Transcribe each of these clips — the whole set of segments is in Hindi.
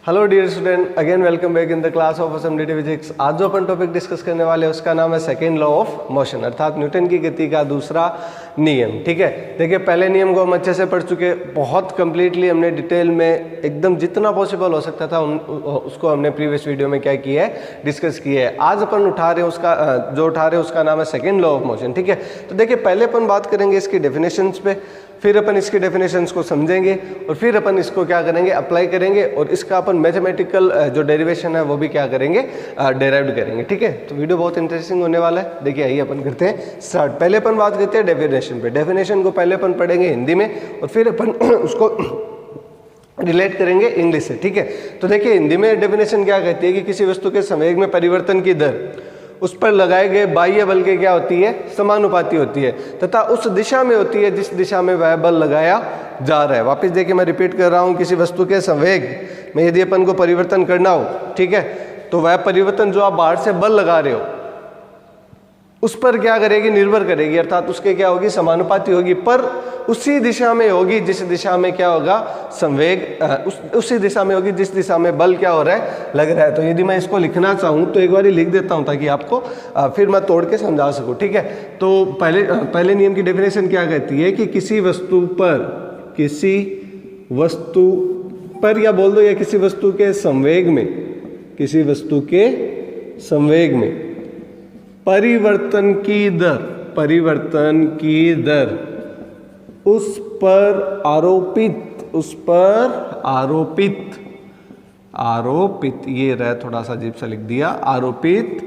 Hello dear student, again welcome back in the class of assembly physics. आज जो अपन टॉपिक डिस्कस करने वाले हैं उसका नाम है सेकेंड लॉ ऑफ मोशन, अर्थात न्यूटन की गति का दूसरा नियम। ठीक है, देखिए पहले नियम को हम अच्छे से पढ़ चुके, बहुत कंप्लीटली हमने डिटेल में एकदम जितना पॉसिबल हो सकता था उसको हमने प्रीवियस वीडियो में क्या किया है, डिस्कस किया है। आज अपन उठा रहे हैं उसका नाम है सेकेंड लॉ ऑफ मोशन। ठीक है, तो देखिए पहले अपन बात करेंगे इसकी डेफिनेशंस पे, फिर अपन इसकी डेफिनेशंस को समझेंगे और फिर अपन इसको क्या करेंगे, अप्लाई करेंगे और इसका अपन मैथमेटिकल जो डेरिवेशन है वो भी क्या करेंगे, डेराइव करेंगे। ठीक है, तो वीडियो बहुत इंटरेस्टिंग होने वाला है। देखिए आइए अपन करते हैं स्टार्ट। पहले अपन बात करते हैं डेफिनेशन पे। डेफिनेशन को पहले अपन पढ़ेंगे हिंदी में और फिर अपन उसको रिलेट करेंगे इंग्लिश से। ठीक है, तो देखिए हिंदी में डेफिनेशन क्या कहती है कि किसी वस्तु के संवेग में परिवर्तन की दर उस पर लगाए गए बाह्य बल के क्या होती है, समानुपाती होती है तथा उस दिशा में होती है जिस दिशा में वह बल लगाया जा रहा है। वापस देखिए मैं रिपीट कर रहा हूं, किसी वस्तु के संवेग में यदि अपन को परिवर्तन करना हो, ठीक है, तो वह परिवर्तन जो आप बाहर से बल लगा रहे हो उस पर क्या करेगी, निर्भर करेगी, अर्थात उसके क्या होगी, समानुपाती होगी, पर उसी दिशा में होगी जिस दिशा में क्या होगा, संवेग उसी दिशा में होगी जिस दिशा में बल क्या हो रहा है, लग रहा है। तो यदि मैं इसको लिखना चाहूँ तो एक बार लिख देता हूँ ताकि आपको फिर मैं तोड़ के समझा सकूँ। ठीक है, तो पहले नियम की डेफिनेशन क्या कहती है कि किसी वस्तु पर या बोल दो या किसी वस्तु के संवेग में परिवर्तन की दर उस पर आरोपित ये रहा, थोड़ा सा अजीब सा लिख दिया, आरोपित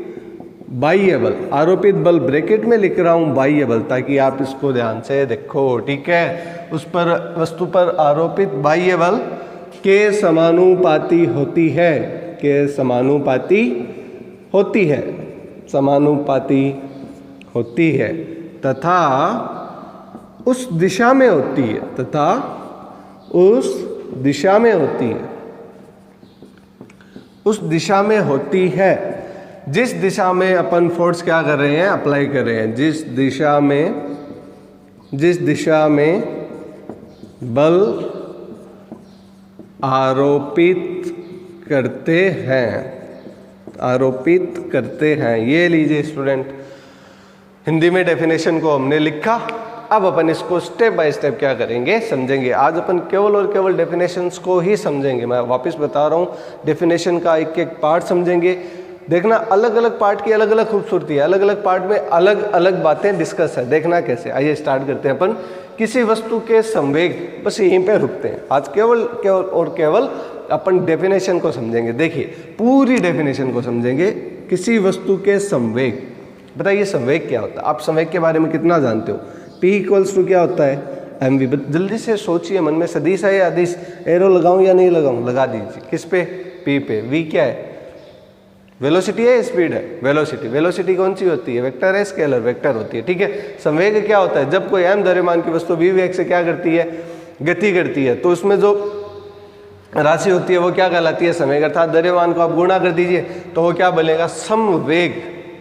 बल ब्रैकेट में लिख रहा हूं बाह्य बल ताकि आप इसको ध्यान से देखो। ठीक है, उस पर वस्तु पर आरोपित बाह्य बल के समानुपाती होती है तथा उस दिशा में होती है जिस दिशा में अपन फोर्स क्या कर रहे हैं, अप्लाई कर रहे हैं, जिस दिशा में बल आरोपित करते हैं। ये लीजिए स्टूडेंट, हिंदी में डेफिनेशन को हमने लिखा। अब अपन इसको स्टेप बाय स्टेप क्या करेंगे, समझेंगे। आज अपन केवल और केवल डेफिनेशंस को ही समझेंगे। मैं वापस बता रहा हूँ, डेफिनेशन का एक एक पार्ट समझेंगे। देखना अलग अलग पार्ट की अलग अलग खूबसूरती है, अलग अलग पार्ट में अलग अलग बातें डिस्कस है। देखना कैसे, आइए स्टार्ट करते हैं अपन। किसी वस्तु के संवेग, बस यहीं पे रुकते हैं आज। केवल अपन डेफिनेशन को समझेंगे। देखिए पूरी डेफिनेशन को समझेंगे। किसी वस्तु के संवेग, बताइए संवेग क्या होता है? आप संवेग के बारे में कितना जानते हो? P इक्वल्स टू क्या होता है, mv। जल्दी से सोचिए, मन में सदिश है या अदिश, एरो लगाऊं या नहीं लगाऊं, लगा दीजिए। किस पे? P पे। v क्या है, वेलोसिटी है, स्पीड है, वेलोसिटी कौन सी होती है, वेक्टर है, स्केलर, वेक्टर होती है। ठीक है, संवेग क्या होता है, जब कोई m द्रव्यमान की वस्तु v वेग से क्या करती है, गति करती है, तो उसमें जो राशि होती है वो क्या कहलाती है, संवेग। अर्थात द्रव्यमान को आप गुणा कर दीजिए तो वो क्या बनेगा, समवेग।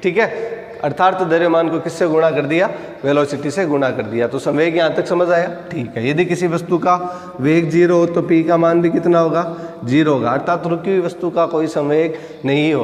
ठीक है, अर्थात द्रव्यमान को किससे गुणा कर दिया, वेलोसिटी से गुणा कर दिया। तो संवेग यहाँ तक समझ आया? ठीक है, यदि किसी वस्तु का वेग 0 हो तो p का मान भी कितना होगा, 0 होगा। अर्थात रुकी हुई वस्तु का कोई संवेग नहीं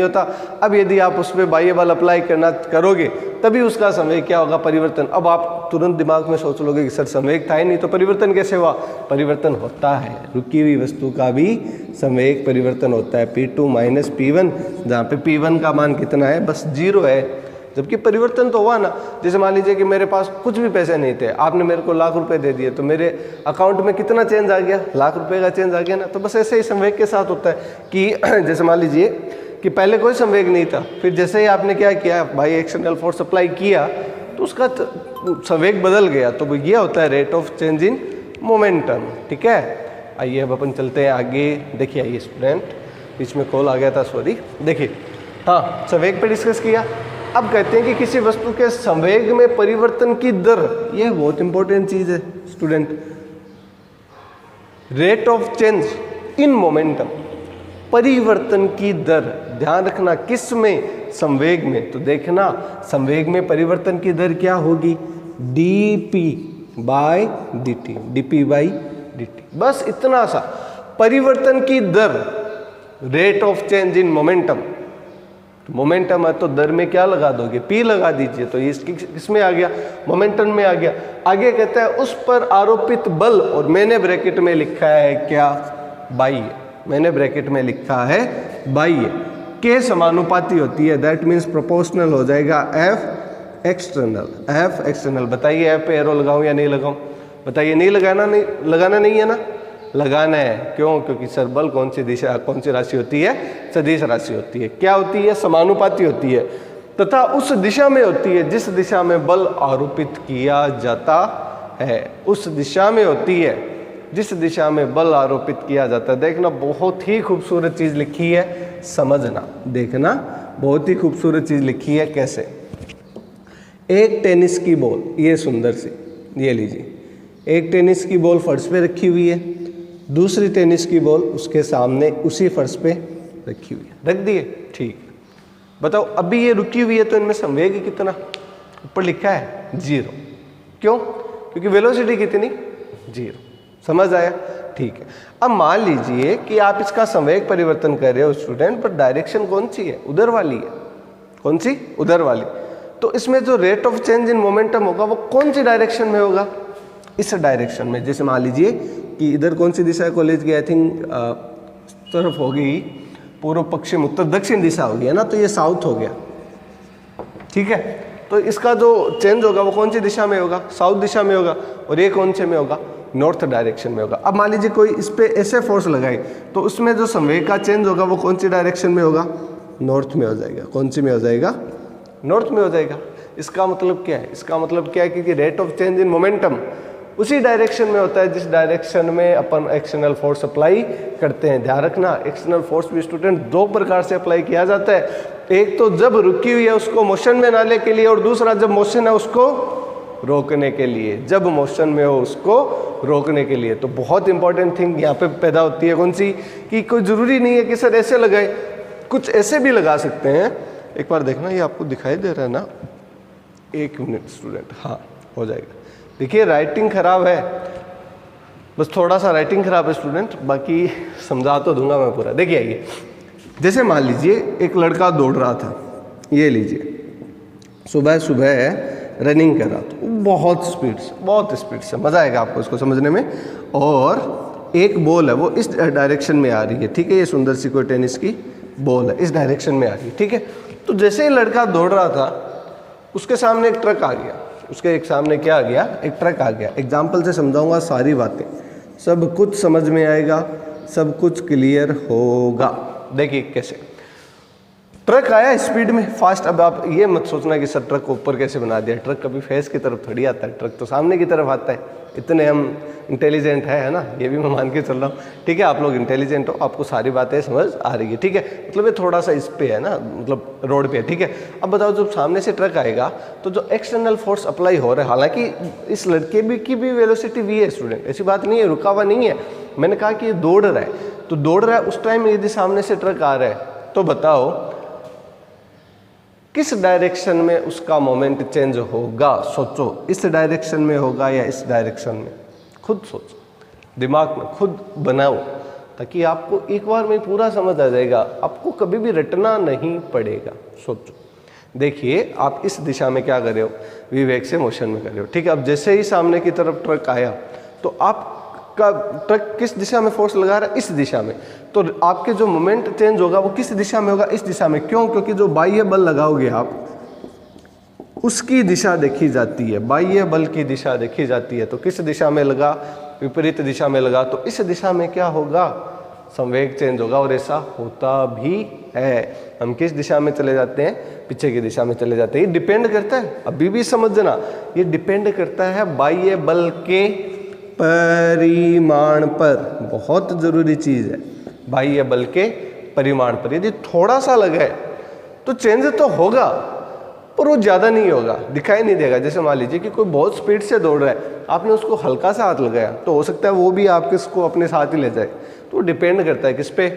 होता। अब यदि आप उस पर बाह्य बल अप्लाई करोगे तभी उसका संवेग क्या होगा, परिवर्तन। अब आप तुरंत दिमाग में सोच लोगे कि सर संवेग था ही नहीं तो परिवर्तन कैसे हुआ? परिवर्तन होता है, रुकी हुई वस्तु का भी संवेग परिवर्तन होता है। P2 माइनस P1, जहाँ पे P1 का मान कितना है, बस 0 है, जबकि परिवर्तन तो हुआ ना। जैसे मान लीजिए कि मेरे पास कुछ भी पैसे नहीं थे, आपने मेरे को लाख रुपए दे दिए, तो मेरे अकाउंट में कितना चेंज आ गया, लाख रुपए का चेंज आ गया ना। तो बस ऐसे ही संवेग के साथ होता है कि जैसे मान लीजिए कि पहले कोई संवेग नहीं था, फिर जैसे ही आपने क्या किया, बाई एक्सटर्नल फोर्स अप्लाई किया तो उसका संवेग बदल गया। तो ये होता है rate of change in momentum. ठीक है, आइए अब अपन चलते हैं आगे। देखिए आइए स्टूडेंट, बीच में कॉल आ गया था, सॉरी। देखिए हाँ, संवेग पे डिस्कस किया। अब कहते हैं कि किसी वस्तु के संवेग में परिवर्तन की दर, ये बहुत इंपॉर्टेंट चीज है student, rate of change in momentum, परिवर्तन की दर। ध्यान रखना किस में, संवेग में। तो देखना संवेग में परिवर्तन की दर क्या होगी, dp बाय dt, बस इतना सा। परिवर्तन की दर, rate of change in momentum. Momentum है तो दर में क्या लगा दोगे, पी लगा दीजिए, तो ये किसमें आ गया, मोमेंटम में आ गया। आगे कहता है उस पर आरोपित बल, और मैंने ब्रैकेट में लिखा है क्या, बाह्य, मैंने ब्रैकेट में लिखा है बाह्य के समानुपाती होती है, दैट मीन्स प्रोपोर्शनल हो जाएगा एफ एक्सटर्नल। एफ एक्सटर्नल, बताइए एफ पे एरो लगाऊं या नहीं लगाऊं, बताइए, नहीं लगाना, नहीं लगाना, नहीं है ना, लगाना है। क्यों, क्योंकि सर बल कौन सी दिशा, कौन सी राशि होती है, सदिश राशि होती है। क्या होती है, समानुपाती होती है, तथा उस दिशा में होती है जिस दिशा में बल आरोपित किया जाता है, उस दिशा में होती है जिस दिशा में बल आरोपित किया जाता है। देखना बहुत ही खूबसूरत चीज लिखी है, समझना, देखना बहुत ही खूबसूरत चीज लिखी है। कैसे, एक टेनिस की बॉल, ये सुंदर सी, ये लीजिए, एक टेनिस की बॉल फर्श पे रखी हुई है, दूसरी टेनिस की बॉल उसके सामने उसी फर्श पे रखी हुई है, रख दिए, ठीक। बताओ अभी ये रुकी हुई है तो इनमें संवेग कितना, ऊपर लिखा है 0, क्यों, क्योंकि वेलोसिटी कितनी, 0, समझ आया, ठीक है। अब मान लीजिए कि आप इसका संवेग परिवर्तन कर रहे हो स्टूडेंट, पर डायरेक्शन कौन सी है, उधर वाली है, कौन सी, उधर वाली, तो इसमें जो rate of change in momentum होगा वो कौन सी डायरेक्शन में होगा, इस डायरेक्शन में। जैसे मान लीजिए कि इधर कौन सी दिशा है कॉलेज की, आई थिंक तरफ होगी पूर्व पश्चिम उत्तर दक्षिण दिशा होगी, है ना, तो ये साउथ हो गया, ठीक है। तो इसका जो चेंज होगा वो कौन सी दिशा में होगा, साउथ दिशा में होगा, और ये कौन से में होगा, नॉर्थ डायरेक्शन में होगा। अब मान लीजिए कोई इस पे ऐसे फोर्स लगाए तो उसमें जो संवेग का चेंज होगा वो कौन सी डायरेक्शन में होगा, नॉर्थ में हो जाएगा, कौन सी में हो जाएगा, नॉर्थ में हो जाएगा। इसका मतलब क्या है, इसका मतलब क्या है कि rate of change in momentum उसी डायरेक्शन में होता है जिस डायरेक्शन में अपन एक्सटर्नल फोर्स अप्लाई करते हैं। ध्यान रखना, एक्सटर्नल फोर्स भी स्टूडेंट दो प्रकार से अप्लाई किया जाता है, एक तो जब रुकी हुई है उसको मोशन में लाने के लिए, और दूसरा जब मोशन है उसको रोकने के लिए, जब मोशन में हो उसको रोकने के लिए। तो बहुत इंपॉर्टेंट थिंग यहाँ पे पैदा होती है, कौन सी, कि कोई जरूरी नहीं है कि सर ऐसे लगाए, कुछ ऐसे भी लगा सकते हैं। एक बार देखना, ये आपको दिखाई दे रहा है ना, एक मिनट स्टूडेंट, हाँ हो जाएगा। देखिए राइटिंग खराब है, बस थोड़ा सा राइटिंग खराब है स्टूडेंट, बाकी समझा तो दूंगा मैं पूरा। देखिए आइए, जैसे मान लीजिए एक लड़का दौड़ रहा था, ये लीजिए, सुबह सुबह रनिंग कर रहा था, बहुत स्पीड से, मज़ा आएगा आपको इसको समझने में। और एक बॉल है वो इस डायरेक्शन में आ रही है, ठीक है, ये सुंदर सी कोई टेनिस की बॉल है, इस डायरेक्शन में आ रही है, ठीक है। तो जैसे ही लड़का दौड़ रहा था उसके सामने एक ट्रक आ गया, उसके एक सामने क्या आ गया, एक ट्रक आ गया। एग्जाम्पल से समझाऊंगा सारी बातें, सब कुछ समझ में आएगा, सब कुछ क्लियर होगा। देखिए कैसे, ट्रक आया स्पीड में, फास्ट। अब आप ये मत सोचना कि सर ट्रक को ऊपर कैसे बना दिया, ट्रक कभी फेस की तरफ थोड़ी आता है, ट्रक तो सामने की तरफ आता है। इतने हम इंटेलिजेंट है ना, ये भी मैं मान के चल रहा हूँ, ठीक है। आप लोग इंटेलिजेंट हो, आपको सारी बातें समझ आ रही है, ठीक है। मतलब ये थोड़ा सा इस पे है ना, मतलब रोड पे है, ठीक है। अब बताओ जब सामने से ट्रक आएगा तो जो एक्सटर्नल फोर्स अप्लाई हो रहा है, हालांकि इस लड़के की भी वेलोसिटी वी है स्टूडेंट, ऐसी बात नहीं है, रुका हुआ नहीं है। मैंने कहा कि ये दौड़ रहा है, तो दौड़ रहा है उस टाइम यदि सामने से ट्रक आ रहा है तो बताओ किस डायरेक्शन में उसका मोमेंट चेंज होगा। सोचो, इस डायरेक्शन में होगा या इस डायरेक्शन में, खुद सोचो, दिमाग में खुद बनाओ, ताकि आपको एक बार में पूरा समझ आ जाएगा, आपको कभी भी रटना नहीं पड़ेगा। सोचो, देखिए आप इस दिशा में क्या कर रहे हो, विवेक से मोशन में कर रहे हो, ठीक है। अब जैसे ही सामने की तरफ ट्रक आया तो आपका ट्रक किस दिशा में फोर्स लगा रहा है, इस दिशा में, तो आपके जो मोमेंट चेंज होगा वो किस दिशा में होगा, इस दिशा में। क्यों, क्योंकि जो बाह्य बल लगाओगे आप उसकी दिशा देखी जाती है, बाह्य बल की दिशा देखी जाती है। तो किस दिशा में लगा, विपरीत दिशा में लगा, तो इस दिशा में क्या होगा, संवेग चेंज होगा। और ऐसा होता भी है, हम किस दिशा में चले जाते हैं, पीछे की दिशा में चले जाते हैं। ये डिपेंड करता है, अभी भी समझना, ये डिपेंड करता है बाह्य बल के परिमाण पर, बहुत जरूरी चीज है, बाह्य बल के परिमाण पर। यदि थोड़ा सा लगे तो चेंज तो होगा, पर वो ज़्यादा नहीं होगा, दिखाई नहीं देगा। जैसे मान लीजिए कि कोई बहुत स्पीड से दौड़ रहा है, आपने उसको हल्का सा हाथ लगाया तो हो सकता है वो भी आपके इसको अपने साथ ही ले जाए। तो डिपेंड करता है किस पे,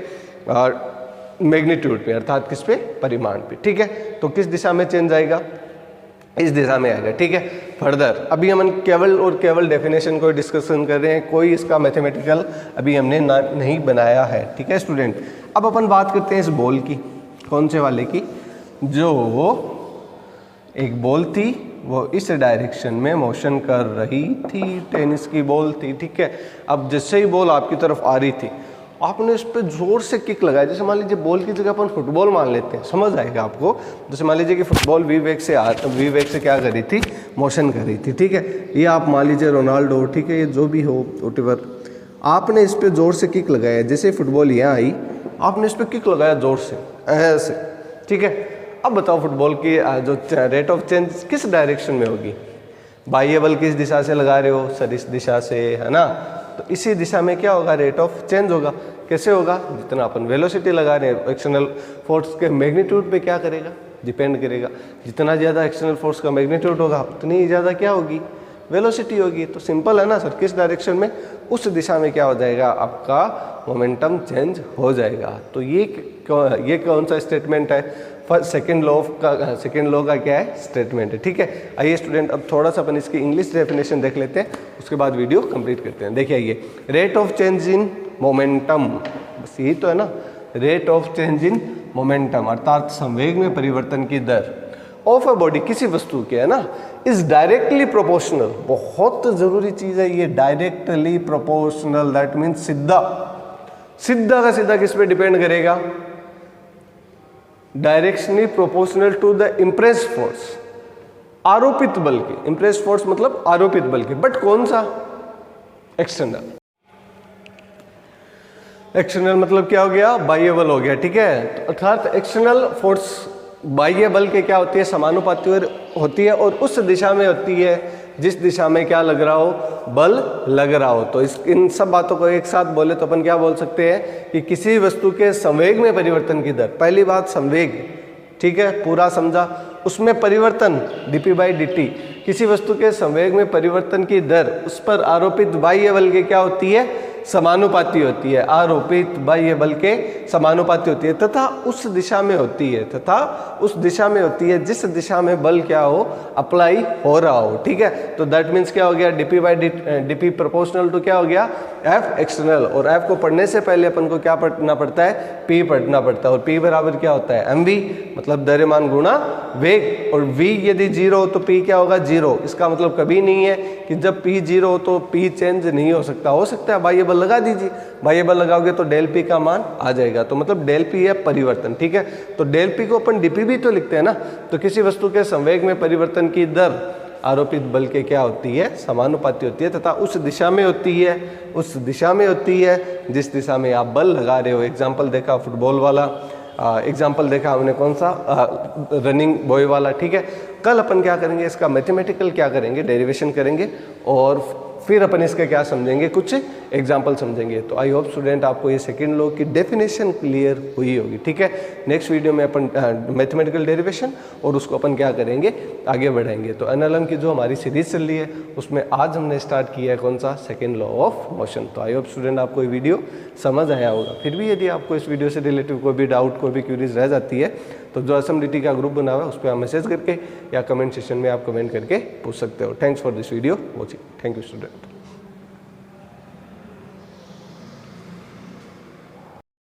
मैग्नीट्यूड पे, अर्थात किस पे, परिमाण पे, ठीक है। तो किस दिशा में चेंज आएगा, इस दिशा में आएगा, ठीक है। फर्दर अभी हम केवल और केवल डेफिनेशन को डिस्कशन कर रहे हैं, कोई इसका मैथमेटिकल अभी हमने नहीं बनाया है, ठीक है स्टूडेंट। अब अपन बात करते हैं इस बॉल की, कौन से वाले की, जो एक बॉल थी वो इस डायरेक्शन में मोशन कर रही थी, टेनिस की बॉल थी, ठीक है। अब जैसे ही बॉल आपकी तरफ आ रही थी, आपने इस पर जोर से किक लगाया। जैसे मान लीजिए बॉल की जगह अपन फुटबॉल मान लेते हैं, समझ आएगा आपको। जैसे मान लीजिए कि फुटबॉल वी वेग से क्या कर रही थी, मोशन कर रही थी, ठीक है। ये आप मान लीजिए रोनाल्डो, ठीक है, ये जो भी हो व्हाटएवर, आपने इस पर जोर से किक लगाया। जैसे फुटबॉल यहाँ आई, आपने इस पर किक लगाया जोर से, ऐसे, ठीक है। अब बताओ फुटबॉल की जो रेट ऑफ चेंज किस डायरेक्शन में होगी? बाह्य बल किस दिशा से लगा रहे हो सर? इस दिशा से, है ना। तो इसी दिशा में क्या होगा, रेट ऑफ चेंज होगा। कैसे होगा? जितना अपन वेलोसिटी लगा रहे हैं, एक्सटर्नल फोर्स के मैग्नीट्यूड पे क्या करेगा, डिपेंड करेगा। जितना ज़्यादा एक्सटर्नल फोर्स का मैग्नीट्यूड होगा, उतनी ज़्यादा क्या होगी, वेलोसिटी होगी। तो सिंपल है ना सर, किस डायरेक्शन में, उस दिशा में क्या हो जाएगा, आपका मोमेंटम चेंज हो जाएगा। तो ये कौन सा स्टेटमेंट है? सेकेंड लॉ का क्या है, स्टेटमेंट है, ठीक है। आइए स्टूडेंट, अब थोड़ा सा अपन इसकी इंग्लिश डेफिनेशन देख लेते हैं, उसके बाद वीडियो कंप्लीट करते हैं। देखिए ये rate of change in momentum, बस यही तो है ना, rate of change in momentum अर्थात संवेग में परिवर्तन की दर ऑफ अ बॉडी, किसी वस्तु के, है ना, इज डायरेक्टली प्रोपोर्शनल। बहुत जरूरी चीज है ये, डायरेक्टली प्रोपोर्शनल, दैट मीन्स सीधा का सीधा किस पे डिपेंड करेगा, directionally proportional to the impress force, आरोपित बल की। इम्प्रेस फोर्स मतलब आरोपित बल की, बट कौन सा, एक्सटर्नल। एक्सटर्नल मतलब क्या हो गया, बाह्य बल हो गया, ठीक है। तो अर्थात एक्सटर्नल फोर्स बाह्य बल के क्या होती है, समानुपाती होती है, और उस दिशा में होती है जिस दिशा में क्या लग रहा हो, बल लग रहा हो। तो इन सब बातों को एक साथ बोले तो अपन क्या बोल सकते हैं कि किसी वस्तु के संवेग में परिवर्तन की दर, पहली बात संवेग, ठीक है, पूरा समझा। उसमें परिवर्तन dp/dt, किसी वस्तु के संवेग में परिवर्तन की दर उस पर आरोपित बाह्य बल के क्या होती है, समानुपाती होती है, आरोपित बाह्य बल के समानुपाती होती है, तथा उस दिशा में होती है, जिस दिशा में बल क्या हो, अप्लाई हो रहा हो, ठीक है। तो दैट मीन्स क्या हो गया, dp प्रोपोर्शनल टू क्या हो गया, f एक्सटर्नल। और f को पढ़ने से पहले अपन को क्या पढ़ना पड़ता है, p पढ़ना पड़ता है, और p बराबर क्या होता है, mv मतलब द्रव्यमान गुणा वेग, और v यदि 0 हो तो p क्या होगा, 0। इसका मतलब कभी नहीं है कि जब p 0 हो तो p चेंज नहीं हो सकता है, बाह्य बल लगा दीजिए, बाह्य बल लगाओगे तो डेल पी का मान आ जाएगा। तो मतलब डेल पी है परिवर्तन, ठीक है। तो डेल पी को अपन डीपी भी तो लिखते हैं ना। तो किसी वस्तु के संवेग में परिवर्तन की दर आरोपित बल के क्या होती है, समानुपाती होती है, तथा उस दिशा में होती है जिस दिशा में आप बल लगा रहे हो। एग्जाम्पल देखा फुटबॉल वाला, एग्जाम्पल देखा हमने कौन सा, रनिंग बॉय वाला, ठीक है। कल अपन क्या करेंगे, इसका मैथमेटिकल क्या करेंगे, डेरिवेशन करेंगे, और फिर अपन इसका क्या समझेंगे, कुछ एग्जाम्पल समझेंगे। तो आई होप स्टूडेंट आपको ये सेकंड लॉ की डेफिनेशन क्लियर हुई होगी, ठीक है। नेक्स्ट वीडियो में अपन मैथमेटिकल डेरिवेशन और उसको अपन क्या करेंगे, आगे बढ़ाएंगे। तो एनएलएम की जो हमारी सीरीज चल रही है उसमें आज हमने स्टार्ट किया है कौन सा, सेकेंड लॉ ऑफ मोशन। तो आई होप स्टूडेंट आपको ये वीडियो समझ आया होगा। फिर भी यदि आपको इस वीडियो से रिलेटिव कोई भी डाउट, कोई भी क्यूरीज रह जाती है तो जो SMDT का ग्रुप बना हुआ है उस पर आप मैसेज करके या कमेंट सेक्शन में आप कमेंट करके पूछ सकते हो। Thanks for this video watching. Thank you student.